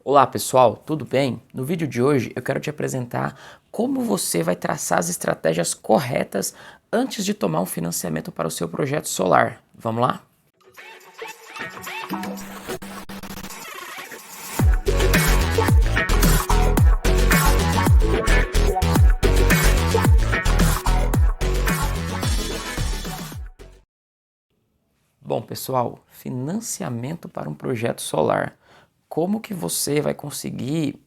Olá pessoal, tudo bem? No vídeo de hoje eu quero te apresentar como você vai traçar as estratégias corretas antes de tomar um financiamento para o seu projeto solar. Vamos lá? Bom pessoal, financiamento para um projeto solar. Como que você vai conseguir,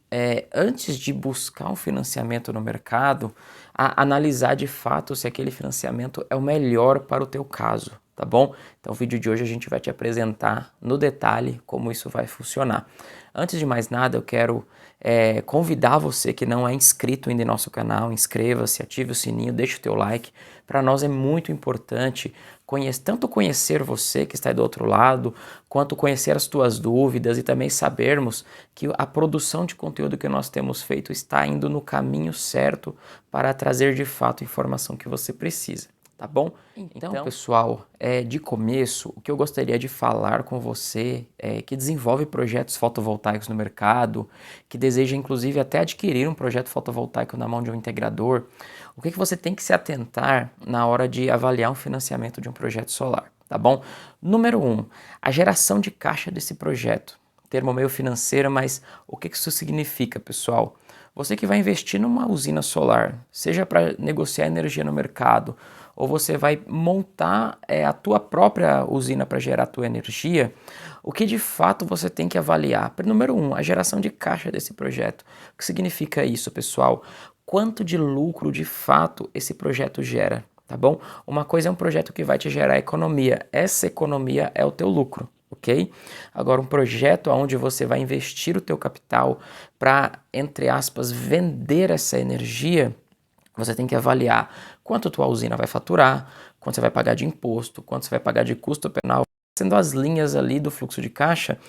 antes de buscar um financiamento no mercado, analisar de fato se aquele financiamento é o melhor para o teu caso, tá bom? Então, o vídeo de hoje a gente vai te apresentar no detalhe como isso vai funcionar. Antes de mais nada, eu quero convidar você que não é inscrito ainda em nosso canal, inscreva-se, ative o sininho, deixe o teu like. Para nós é muito importante tanto conhecer você que está aí do outro lado, quanto conhecer as tuas dúvidas e também sabermos que a produção de conteúdo que nós temos feito está indo no caminho certo para trazer de fato a informação que você precisa. Tá bom? Então, pessoal, de começo, o que eu gostaria de falar com você que desenvolve projetos fotovoltaicos no mercado, que deseja inclusive até adquirir um projeto fotovoltaico na mão de um integrador, o que você tem que se atentar na hora de avaliar um financiamento de um projeto solar, tá bom? Número 1, a geração de caixa desse projeto. Termo meio financeiro, mas o que isso significa, pessoal? Você que vai investir numa usina solar, seja para negociar energia no mercado, ou você vai montar a tua própria usina para gerar a tua energia, o que de fato você tem que avaliar? Número 1, a geração de caixa desse projeto. O que significa isso, pessoal? Quanto de lucro de fato esse projeto gera, tá bom? Uma coisa é um projeto que vai te gerar economia, essa economia é o teu lucro. Ok? Agora, um projeto onde você vai investir o teu capital para, entre aspas, vender essa energia, você tem que avaliar quanto a tua usina vai faturar, quanto você vai pagar de imposto, quanto você vai pagar de custo penal, sendo as linhas ali do fluxo de caixa.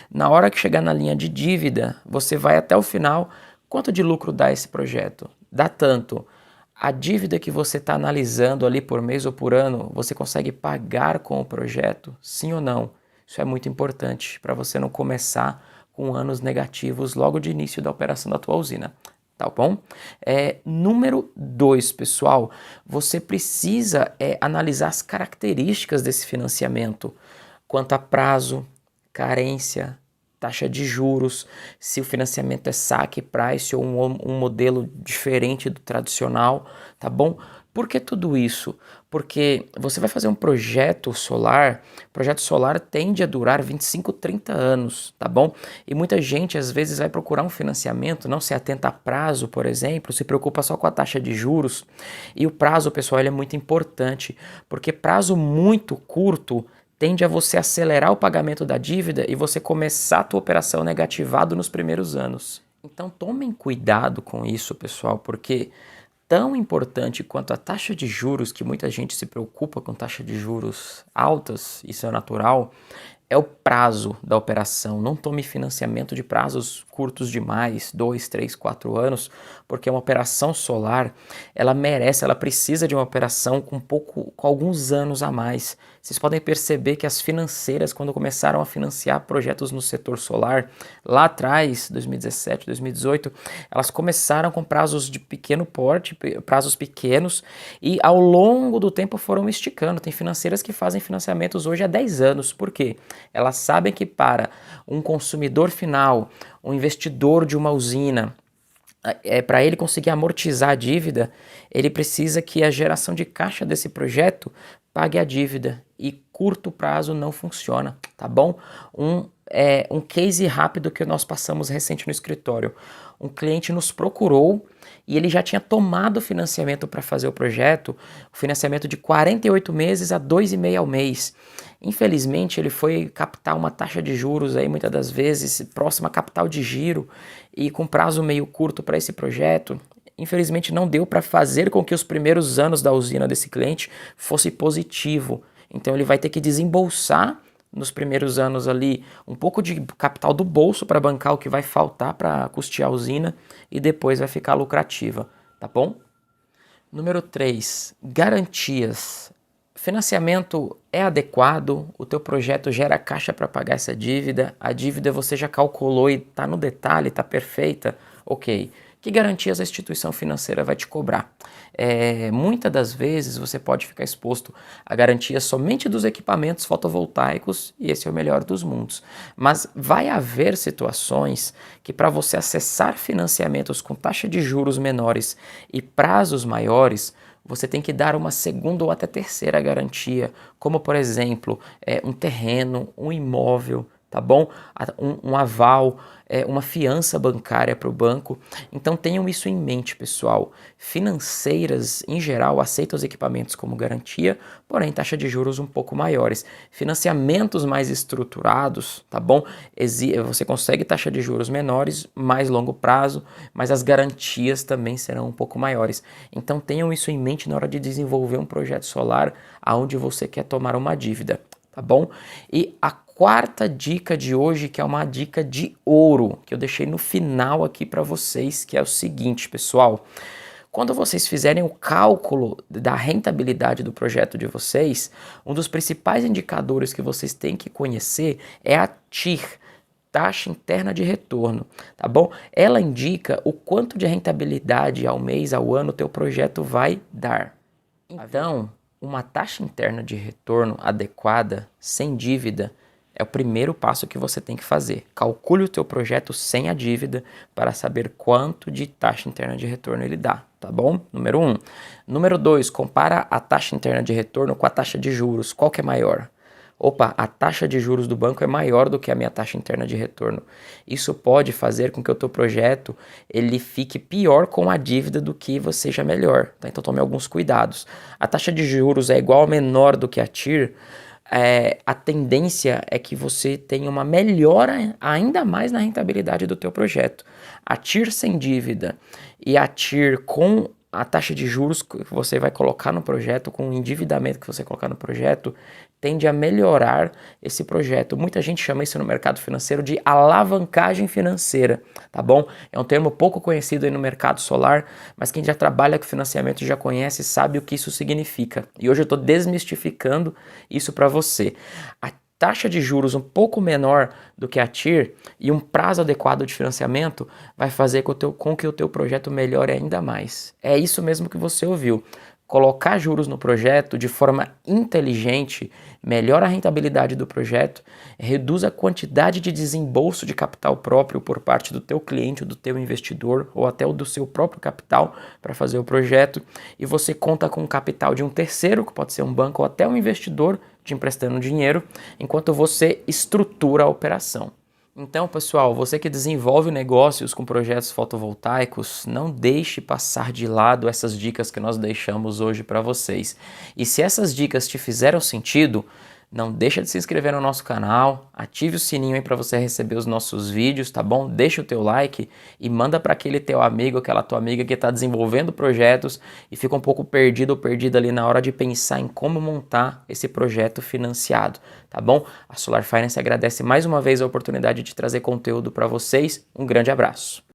Na hora que chegar na linha de dívida, você vai até o final, quanto de lucro dá esse projeto? Dá tanto. A dívida que você está analisando ali por mês ou por ano, você consegue pagar com o projeto? Sim ou não? Isso é muito importante para você não começar com anos negativos logo de início da operação da tua usina. Tá bom? Número 2, pessoal, você precisa analisar as características desse financiamento, quanto a prazo, carência, taxa de juros, se o financiamento é saque price ou um modelo diferente do tradicional, tá bom? Por que tudo isso? Porque você vai fazer um projeto solar tende a durar 25, 30 anos, tá bom? E muita gente às vezes vai procurar um financiamento, não se atenta a prazo, por exemplo, se preocupa só com a taxa de juros. E o prazo, pessoal, ele é muito importante, porque prazo muito curto tende a você acelerar o pagamento da dívida e você começar a tua operação negativado nos primeiros anos. Então tomem cuidado com isso, pessoal, porque tão importante quanto a taxa de juros, que muita gente se preocupa com taxa de juros altas, isso é natural, é o prazo da operação. Não tome financiamento de prazos curtos demais, 2, 3, 4 anos, porque uma operação solar, ela precisa de uma operação com alguns anos a mais. Vocês podem perceber que as financeiras, quando começaram a financiar projetos no setor solar, lá atrás, 2017, 2018, elas começaram com prazos de pequeno porte, prazos pequenos, e ao longo do tempo foram esticando. Tem financeiras que fazem financiamentos hoje há 10 anos. Por quê? Elas sabem que para um consumidor final, um investidor de uma usina, para ele conseguir amortizar a dívida, ele precisa que a geração de caixa desse projeto pague a dívida. E curto prazo não funciona, tá bom? Um case rápido que nós passamos recente no escritório. Um cliente nos procurou e ele já tinha tomado o financiamento para fazer o projeto, o financiamento de 48 meses a 2,5 ao mês. Infelizmente, ele foi captar uma taxa de juros aí muitas das vezes próxima a capital de giro e com prazo meio curto para esse projeto. Infelizmente, não deu para fazer com que os primeiros anos da usina desse cliente fosse positivo. Então, ele vai ter que desembolsar nos primeiros anos ali um pouco de capital do bolso para bancar o que vai faltar para custear a usina e depois vai ficar lucrativa, tá bom? Número 3, garantias. financiamento é adequado, o teu projeto gera caixa para pagar essa dívida, a dívida você já calculou e está no detalhe, está perfeita, ok. Que garantias a instituição financeira vai te cobrar? Muitas das vezes você pode ficar exposto a garantias somente dos equipamentos fotovoltaicos e esse é o melhor dos mundos. Mas vai haver situações que para você acessar financiamentos com taxa de juros menores e prazos maiores, você tem que dar uma segunda ou até terceira garantia, como por exemplo, um terreno, um imóvel, tá bom? Um aval, uma fiança bancária para o banco. Então tenham isso em mente, pessoal. Financeiras, em geral, aceitam os equipamentos como garantia, porém taxa de juros um pouco maiores. Financiamentos mais estruturados, tá bom? Você consegue taxa de juros menores, mais longo prazo, mas as garantias também serão um pouco maiores. Então tenham isso em mente na hora de desenvolver um projeto solar aonde você quer tomar uma dívida, tá bom? E a quarta dica de hoje, que é uma dica de ouro, que eu deixei no final aqui para vocês, que é o seguinte, pessoal. Quando vocês fizerem o cálculo da rentabilidade do projeto de vocês, um dos principais indicadores que vocês têm que conhecer é a TIR, taxa interna de retorno, tá bom? Ela indica o quanto de rentabilidade ao mês, ao ano, o teu projeto vai dar. Então, uma taxa interna de retorno adequada, sem dívida, é o primeiro passo que você tem que fazer. Calcule o teu projeto sem a dívida para saber quanto de taxa interna de retorno ele dá, tá bom? Número 1. Número 2, compara a taxa interna de retorno com a taxa de juros. Qual que é maior? Opa, a taxa de juros do banco é maior do que a minha taxa interna de retorno. Isso pode fazer com que o teu projeto ele fique pior com a dívida do que você seja melhor, tá? Então tome alguns cuidados. A taxa de juros é igual ou menor do que a TIR, a tendência é que você tenha uma melhora ainda mais na rentabilidade do teu projeto. A TIR sem dívida e a TIR com a taxa de juros que você vai colocar no projeto, com o endividamento que você colocar no projeto, tende a melhorar esse projeto. Muita gente chama isso no mercado financeiro de alavancagem financeira, tá bom? É um termo pouco conhecido aí no mercado solar, mas quem já trabalha com financiamento já conhece e sabe o que isso significa. E hoje eu estou desmistificando isso para você. A taxa de juros um pouco menor do que a TIR e um prazo adequado de financiamento vai fazer com que o teu projeto melhore ainda mais. É isso mesmo que você ouviu. Colocar juros no projeto de forma inteligente melhora a rentabilidade do projeto, reduz a quantidade de desembolso de capital próprio por parte do teu cliente, ou do teu investidor, ou até o do seu próprio capital para fazer o projeto, e você conta com o capital de um terceiro, que pode ser um banco ou até um investidor, te emprestando dinheiro, enquanto você estrutura a operação. Então, pessoal, você que desenvolve negócios com projetos fotovoltaicos, não deixe passar de lado essas dicas que nós deixamos hoje para vocês. E se essas dicas te fizeram sentido, não deixa de se inscrever no nosso canal, ative o sininho aí para você receber os nossos vídeos, tá bom? Deixa o teu like e manda para aquele teu amigo, aquela tua amiga que está desenvolvendo projetos e fica um pouco perdido ou perdida ali na hora de pensar em como montar esse projeto financiado, tá bom? A Solar Finance agradece mais uma vez a oportunidade de trazer conteúdo para vocês. Um grande abraço.